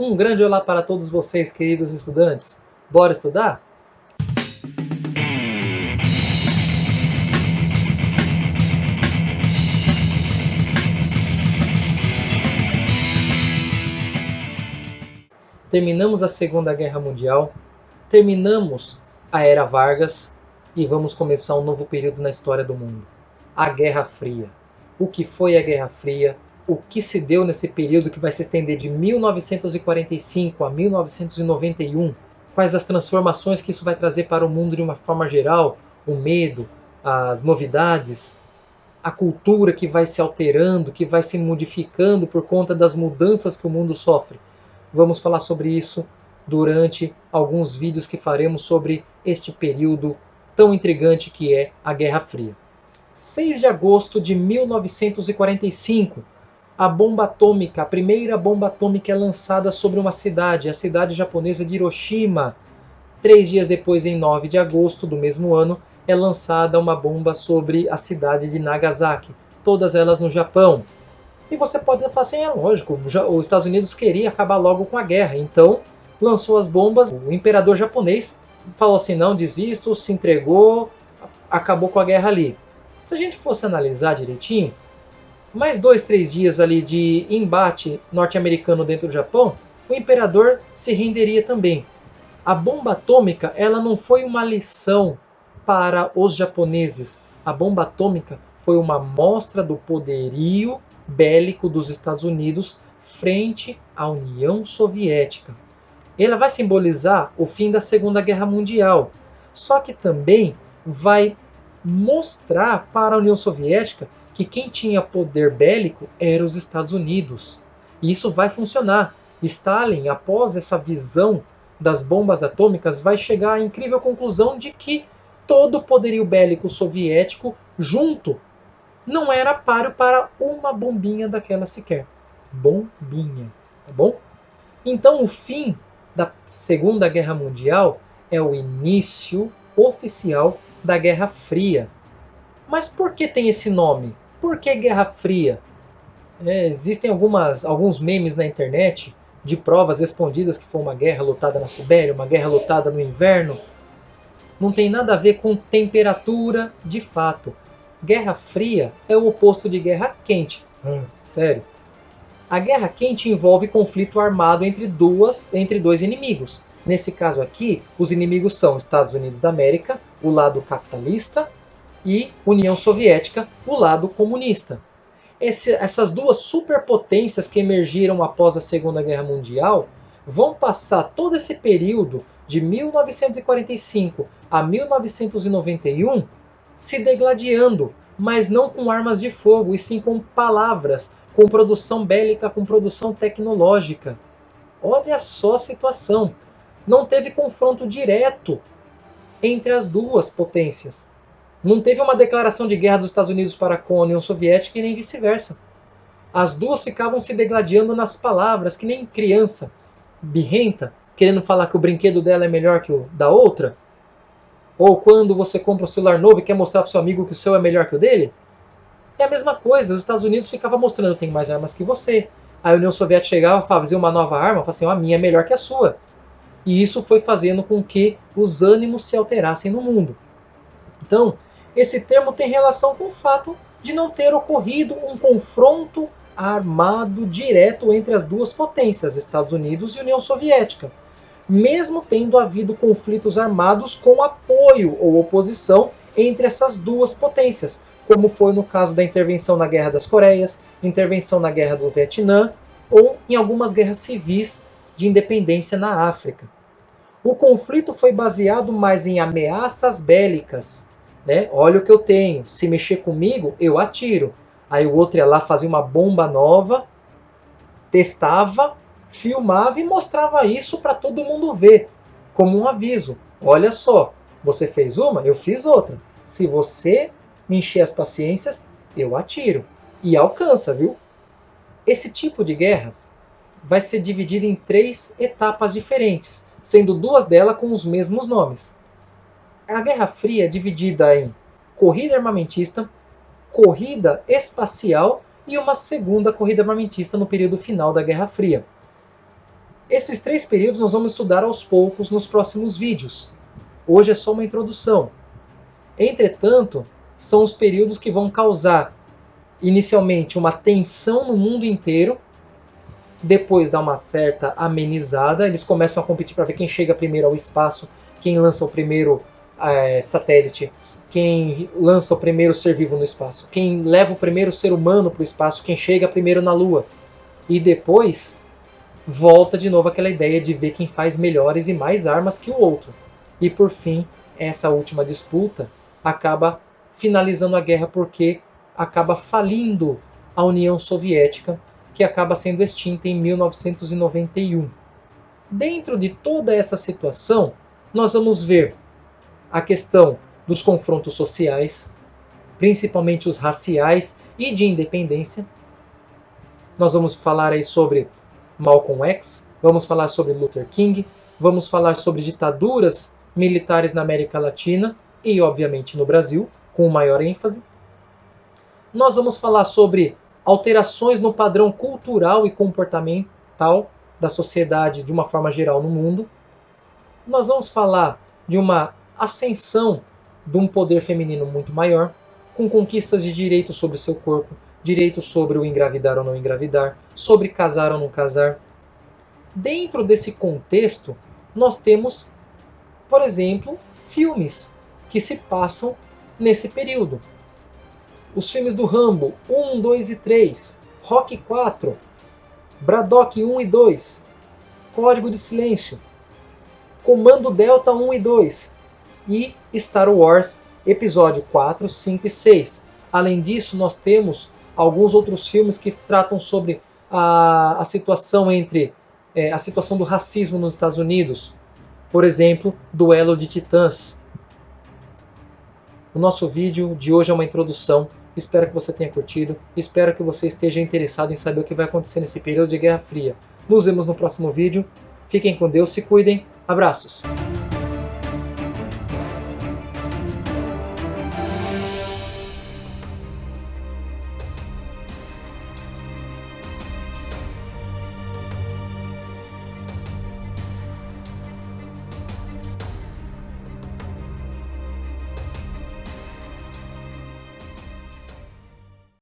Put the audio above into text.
Um grande olá para todos vocês, queridos estudantes. Bora estudar? Terminamos a Segunda Guerra Mundial, terminamos a Era Vargas e vamos começar um novo período na história do mundo. A Guerra Fria. O que foi a Guerra Fria? O que se deu nesse período que vai se estender de 1945 a 1991? Quais as transformações que isso vai trazer para o mundo de uma forma geral? O medo, as novidades, a cultura que vai se alterando, que vai se modificando por conta das mudanças que o mundo sofre. Vamos falar sobre isso durante alguns vídeos que faremos sobre este período tão intrigante que é a Guerra Fria. 6 de agosto de 1945, a bomba atômica, a primeira bomba atômica é lançada sobre uma cidade, a cidade japonesa de Hiroshima. 3 dias depois, em 9 de agosto do mesmo ano, é lançada uma bomba sobre a cidade de Nagasaki, todas elas no Japão. E você pode falar assim, é lógico, os Estados Unidos queria acabar logo com a guerra, então lançou as bombas, o imperador japonês falou assim, não, desisto, se entregou, acabou com a guerra ali. Se a gente fosse analisar direitinho, mais 2, 3 dias ali de embate norte-americano dentro do Japão, o imperador se renderia também. A bomba atômica, ela não foi uma lição para os japoneses. A bomba atômica foi uma mostra do poderio bélico dos Estados Unidos frente à União Soviética. Ela vai simbolizar o fim da Segunda Guerra Mundial, só que também vai mostrar para a União Soviética que quem tinha poder bélico eram os Estados Unidos. E isso vai funcionar. Stalin, após essa visão das bombas atômicas, vai chegar à incrível conclusão de que todo o poderio bélico soviético junto não era páreo para uma bombinha daquela sequer. Bombinha, tá bom? Então o fim da Segunda Guerra Mundial é o início oficial da Guerra Fria. Mas por que tem esse nome? Por que Guerra Fria? Existem alguns memes na internet de provas respondidas que foi uma guerra lutada na Sibéria, uma guerra lutada no inverno. Não tem nada a ver com temperatura de fato. Guerra Fria é o oposto de Guerra Quente. Sério? A Guerra Quente envolve conflito armado entre dois inimigos. Nesse caso aqui, os inimigos são Estados Unidos da América, o lado capitalista, e União Soviética, o lado comunista. Essas duas superpotências que emergiram após a Segunda Guerra Mundial vão passar todo esse período de 1945 a 1991 se degladiando, mas não com armas de fogo, e sim com palavras, com produção bélica, com produção tecnológica. Olha só a situação. Não teve confronto direto entre as duas potências. Não teve uma declaração de guerra dos Estados Unidos para com a União Soviética e nem vice-versa. As duas ficavam se degladiando nas palavras, que nem criança birrenta, querendo falar que o brinquedo dela é melhor que o da outra. Ou quando você compra um celular novo e quer mostrar para o seu amigo que o seu é melhor que o dele. É a mesma coisa, os Estados Unidos ficavam mostrando que tem mais armas que você. A União Soviética chegava, fazia uma nova arma, falava assim, a minha é melhor que a sua. E isso foi fazendo com que os ânimos se alterassem no mundo. Então, esse termo tem relação com o fato de não ter ocorrido um confronto armado direto entre as duas potências, Estados Unidos e União Soviética, mesmo tendo havido conflitos armados com apoio ou oposição entre essas duas potências, como foi no caso da intervenção na Guerra das Coreias, intervenção na Guerra do Vietnã ou em algumas guerras civis de independência na África. O conflito foi baseado mais em ameaças bélicas. Olha o que eu tenho, se mexer comigo, eu atiro. Aí o outro ia lá, fazia uma bomba nova, testava, filmava e mostrava isso para todo mundo ver, como um aviso. Olha só, você fez uma, eu fiz outra. Se você me encher as paciências, eu atiro. E alcança, viu? Esse tipo de guerra vai ser dividido em 3 etapas diferentes, sendo 2 delas com os mesmos nomes. A Guerra Fria é dividida em corrida armamentista, corrida espacial e uma segunda corrida armamentista no período final da Guerra Fria. Esses 3 períodos nós vamos estudar aos poucos nos próximos vídeos. Hoje é só uma introdução. Entretanto, são os períodos que vão causar inicialmente uma tensão no mundo inteiro, depois dá uma certa amenizada, eles começam a competir para ver quem chega primeiro ao espaço, quem lança o primeiro satélite, quem lança o primeiro ser vivo no espaço, quem leva o primeiro ser humano para o espaço, quem chega primeiro na Lua. E depois volta de novo aquela ideia de ver quem faz melhores e mais armas que o outro. E por fim, essa última disputa acaba finalizando a guerra porque acaba falindo a União Soviética, que acaba sendo extinta em 1991. Dentro de toda essa situação, nós vamos ver a questão dos confrontos sociais, principalmente os raciais e de independência. Nós vamos falar aí sobre Malcolm X, vamos falar sobre Luther King, vamos falar sobre ditaduras militares na América Latina e, obviamente, no Brasil, com maior ênfase. Nós vamos falar sobre alterações no padrão cultural e comportamental da sociedade de uma forma geral no mundo. Nós vamos falar de uma ascensão de um poder feminino muito maior, com conquistas de direitos sobre o seu corpo, direitos sobre o engravidar ou não engravidar, sobre casar ou não casar. Dentro desse contexto, nós temos, por exemplo, filmes que se passam nesse período. Os filmes do Rambo 1, 2 e 3, Rocky 4, Braddock 1 e 2, Código de Silêncio, Comando Delta 1 e 2 e Star Wars Episódio 4, 5 e 6. Além disso, nós temos alguns outros filmes que tratam sobre a situação a situação do racismo nos Estados Unidos. Por exemplo, Duelo de Titãs. O nosso vídeo de hoje é uma introdução. Espero que você tenha curtido. Espero que você esteja interessado em saber o que vai acontecer nesse período de Guerra Fria. Nos vemos no próximo vídeo. Fiquem com Deus, se cuidem. Abraços!